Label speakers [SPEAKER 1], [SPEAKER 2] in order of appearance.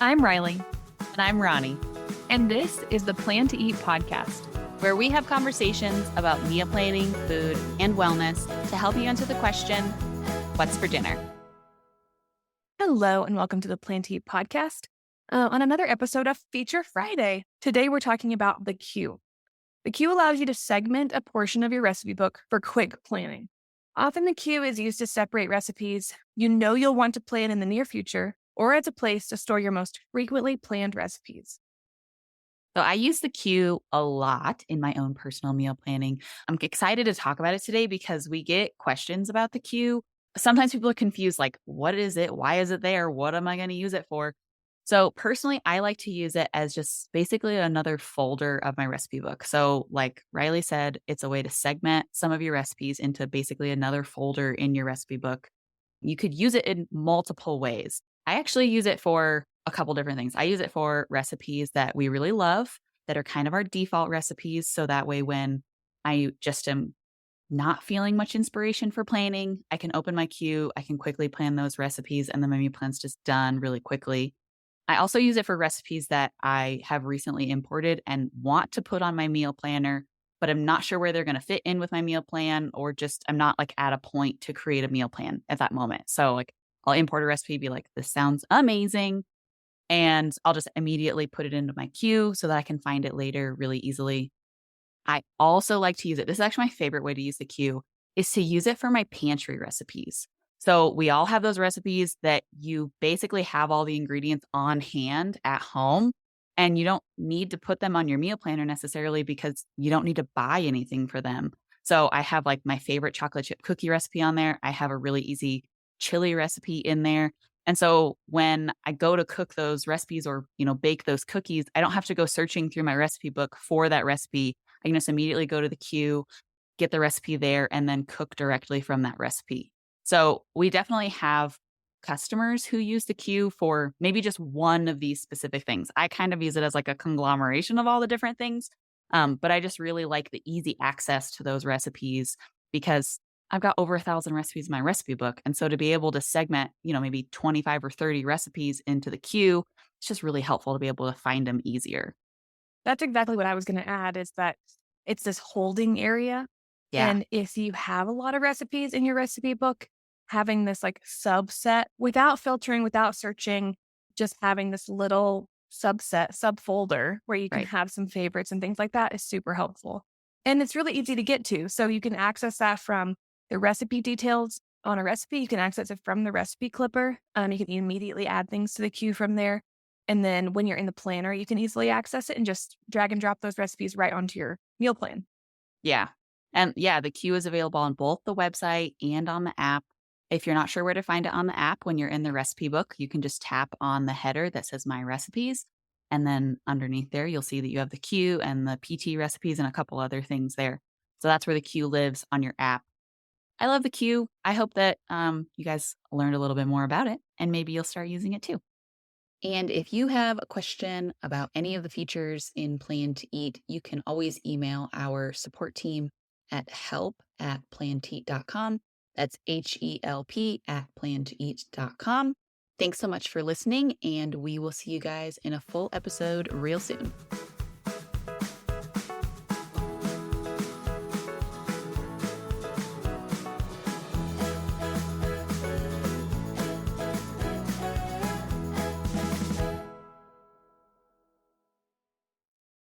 [SPEAKER 1] I'm Riley,
[SPEAKER 2] And I'm Ronnie,
[SPEAKER 1] and this is the Plan to Eat podcast.
[SPEAKER 2] where we have conversations about meal planning, food, and wellness to help you answer the question, what's for dinner?
[SPEAKER 1] Hello, and welcome to the Plan to Eat podcast on another episode of Feature Friday. Today, we're talking about the queue. The queue allows you to segment a portion of your recipe book for quick planning. Often, the queue is used to separate recipes you know you'll want to plan in the near future, or as a place to store your most frequently planned recipes.
[SPEAKER 2] So I use the queue a lot in my own personal meal planning. I'm excited to talk about it today because we get questions about the queue. Sometimes people are confused, like, what is it? Why is it there? What am I going to use it for? So personally, I like to use it as just basically another folder of my recipe book. So like Riley said, it's a way to segment some of your recipes into basically another folder in your recipe book. You could use it in multiple ways. I actually use it for a couple different things. I use it for recipes that we really love that are kind of our default recipes. So that way, when I just am not feeling much inspiration for planning, I can open my queue, I can quickly plan those recipes, and then my meal plan's just done really quickly. I also use it for recipes that I have recently imported and want to put on my meal planner, but I'm not sure where they're going to fit in with my meal plan, or just I'm not like at a point to create a meal plan at that moment. So like I'll import a recipe, be like, this sounds amazing. And I'll just immediately put it into my queue so that I can find it later really easily. I also like to use it. This is actually my favorite way to use the queue is to use it for my pantry recipes. So we all have those recipes that you basically have all the ingredients on hand at home and you don't need to put them on your meal planner necessarily because you don't need to buy anything for them. So I have like my favorite chocolate chip cookie recipe on there. I have a really easy chili recipe in there. And so when I go to cook those recipes or, bake those cookies, I don't have to go searching through my recipe book for that recipe. I can just immediately go to the queue, get the recipe there, and then cook directly from that recipe. So we definitely have customers who use the queue for maybe just one of these specific things. I kind of use it as like a conglomeration of all the different things. But I just really like the easy access to those recipes because I've got over 1,000 recipes in my recipe book. And so to be able to segment, maybe 25 or 30 recipes into the queue, it's just really helpful to be able to find them easier.
[SPEAKER 1] That's exactly what I was going to add is that it's this holding area.
[SPEAKER 2] Yeah.
[SPEAKER 1] And if you have a lot of recipes in your recipe book, having this like subset without filtering, without searching, just having this little subfolder where you can
[SPEAKER 2] Right.
[SPEAKER 1] have some favorites and things like that is super helpful. And it's really easy to get to. So you can access that from the recipe details on a recipe. You can access it from the recipe clipper. You can immediately add things to the queue from there. And then when you're in the planner, you can easily access it and just drag and drop those recipes right onto your meal plan.
[SPEAKER 2] Yeah. And yeah, the queue is available on both the website and on the app. If you're not sure where to find it on the app, when you're in the recipe book, you can just tap on the header that says My Recipes. And then underneath there, you'll see that you have the queue and the PT recipes and a couple other things there. So that's where the queue lives on your app. I love the queue. I hope that you guys learned a little bit more about it and maybe you'll start using it too. And if you have a question about any of the features in Plan to Eat, you can always email our support team at help@planteat.com. That's HELP@plantoeat.com. Thanks so much for listening, and we will see you guys in a full episode real soon.